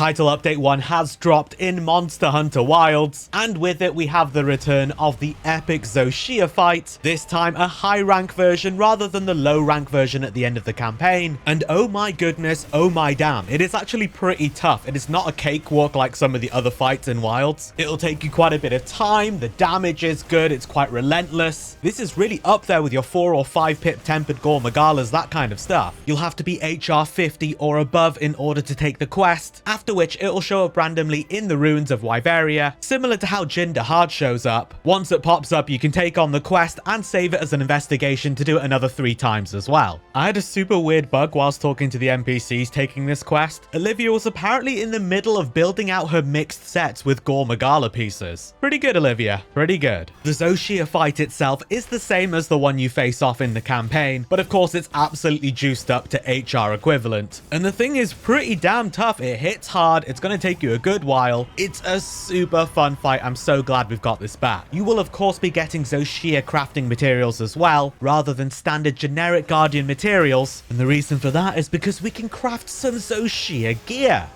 Title Update 1 has dropped in Monster Hunter Wilds, and with it we have the return of the epic Zoh Shia fight, this time a high rank version rather than the low rank version at the end of the campaign. And oh my goodness, oh my damn, it is actually pretty tough. It is not a cakewalk like some of the other fights in Wilds. It'll take you quite a bit of time, the damage is good, it's quite relentless. This is really up there with your 4 or 5 pip tempered gore Magalas, that kind of stuff. You'll have to be HR 50 or above in order to take the quest, after which it'll show up randomly in the ruins of Wyveria, similar to how Jinder Hard shows up. Once it pops up, you can take on the quest and save it as an investigation to do it another 3 times as well. I had a super weird bug whilst talking to the NPCs taking this quest. Olivia was apparently in the middle of building out her mixed sets with gore Magala pieces. Pretty good, Olivia, pretty good. The Zoh Shia fight itself is the same as the one you face off in the campaign, but of course it's absolutely juiced up to HR equivalent. And the thing is pretty damn tough. It hits hard, it's going to take you a good while. It's a super fun fight. I'm so glad we've got this back. You will of course be getting Zoh Shia crafting materials as well, rather than standard generic Guardian materials. And the reason for that is because we can craft some Zoh Shia gear.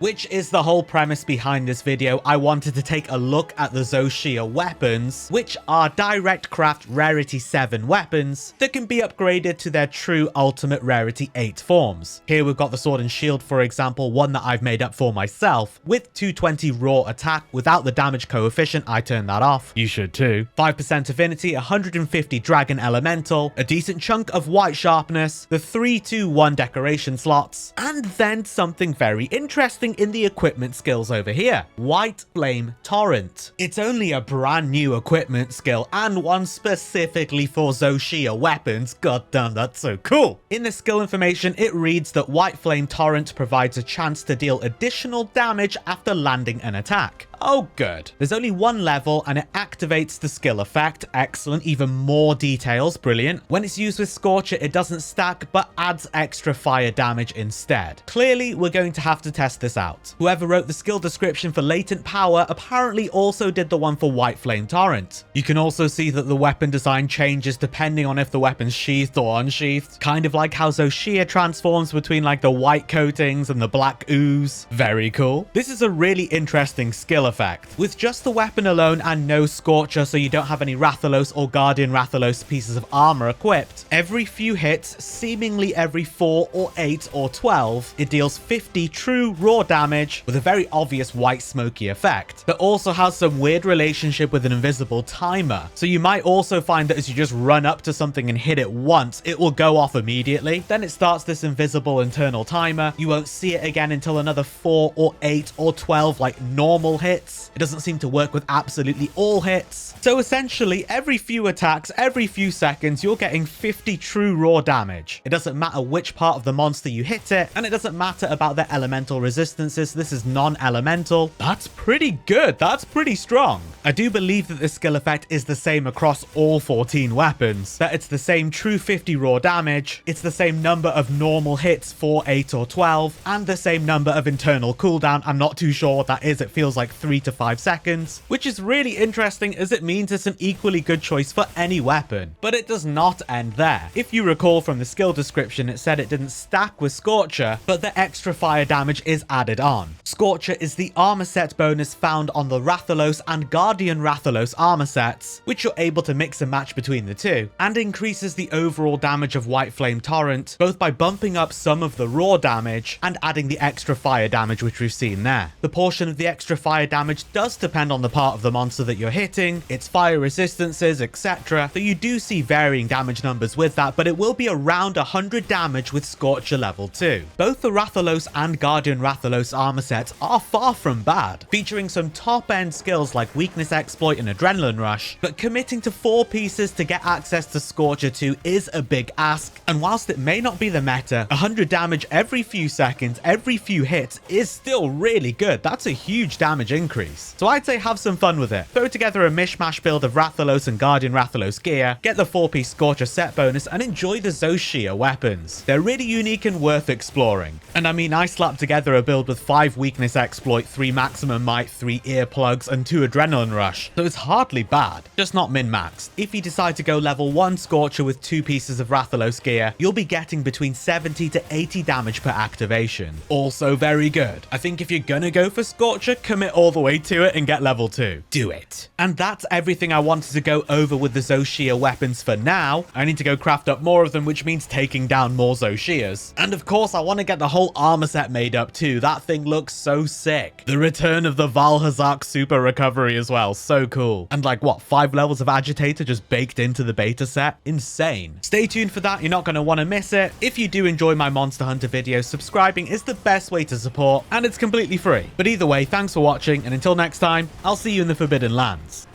Which is the whole premise behind this video. I wanted to take a look at the Zoh Shia weapons, which are direct craft rarity 7 weapons that can be upgraded to their true ultimate rarity 8 forms. Here we've got the sword and shield, for example, one that I've made up for myself, with 220 raw attack. Without the damage coefficient, I turned that off. You should too. 5% affinity, 150 dragon elemental, a decent chunk of white sharpness, the 3-2-1 decoration slots, and then something very interesting in the equipment skills over here. White Flame Torrent. It's only a brand new equipment skill and one specifically for Zoh Shia weapons. God damn, that's so cool. In the skill information, it reads that White Flame Torrent provides a chance to deal additional damage after landing an attack. Oh good. There's only one level and it activates the skill effect. Excellent. Even more details. Brilliant. When it's used with Scorcher, it doesn't stack but adds extra fire damage instead. Clearly, we're going to have to test this out. Whoever wrote the skill description for Latent Power apparently also did the one for White Flame Torrent. You can also see that the weapon design changes depending on if the weapon's sheathed or unsheathed. Kind of like how Zoh Shia transforms between like the white coatings and the black ooze. Very cool. This is a really interesting skill effect. With just the weapon alone and no Scorcher, so you don't have any Rathalos or Guardian Rathalos pieces of armor equipped, every few hits, seemingly every 4 or 8 or 12, it deals 50 true raw damage with a very obvious white smoky effect that also has some weird relationship with an invisible timer. So you might also find that as you just run up to something and hit it once, it will go off immediately. Then it starts this invisible internal timer. You won't see it again until another 4 or 8 or 12 like normal hits. It doesn't seem to work with absolutely all hits. So essentially, every few attacks, every few seconds, you're getting 50 true raw damage. It doesn't matter which part of the monster you hit it, and it doesn't matter about their elemental resistances. This is non-elemental. That's pretty good. That's pretty strong. I do believe that this skill effect is the same across all 14 weapons, that it's the same true 50 raw damage, it's the same number of normal hits, 4, 8, or 12, and the same number of internal cooldown. I'm not too sure what that is. It feels like 3 to 5 seconds, which is really interesting as it means it's an equally good choice for any weapon. But it does not end there. If you recall from the skill description, it said it didn't stack with Scorcher, but the extra fire damage is added on. Scorcher is the armor set bonus found on the Rathalos and Guardian Rathalos armor sets, which you're able to mix and match between the two, and increases the overall damage of White Flame Torrent, both by bumping up some of the raw damage and adding the extra fire damage which we've seen there. The portion of the extra fire damage does depend on the part of the monster that you're hitting, its fire resistances, etc. So you do see varying damage numbers with that, but it will be around 100 damage with Scorcher level 2. Both the Rathalos and Guardian Rathalos armor sets are far from bad, featuring some top-end skills like Weakness Exploit and Adrenaline Rush, but committing to 4 pieces to get access to Scorcher 2 is a big ask, and whilst it may not be the meta, 100 damage every few seconds, every few hits is still really good. That's a huge damage increase. increase. So I'd say have some fun with it. Throw together a mishmash build of Rathalos and Guardian Rathalos gear, get the 4-piece Scorcher set bonus, and enjoy the Zoh Shia weapons. They're really unique and worth exploring. And I mean, I slapped together a build with 5 weakness exploit, 3 maximum might, 3 earplugs, and 2 adrenaline rush, so it's hardly bad, just not min-maxed. If you decide to go level 1 Scorcher with 2 pieces of Rathalos gear, you'll be getting between 70 to 80 damage per activation. Also very good. I think if you're gonna go for Scorcher, commit all the way to it and get level 2. Do it. And that's everything I wanted to go over with the Zoh Shia weapons for now. I need to go craft up more of them, which means taking down more Zoh Shias. And of course, I want to get the whole armor set made up too. That thing looks so sick. The return of the Valhazak super recovery as well. So cool. And like what, 5 levels of agitator just baked into the beta set? Insane. Stay tuned for that. You're not going to want to miss it. If you do enjoy my Monster Hunter videos, subscribing is the best way to support, and it's completely free. But either way, thanks for watching, and until next time, I'll see you in the Forbidden Lands.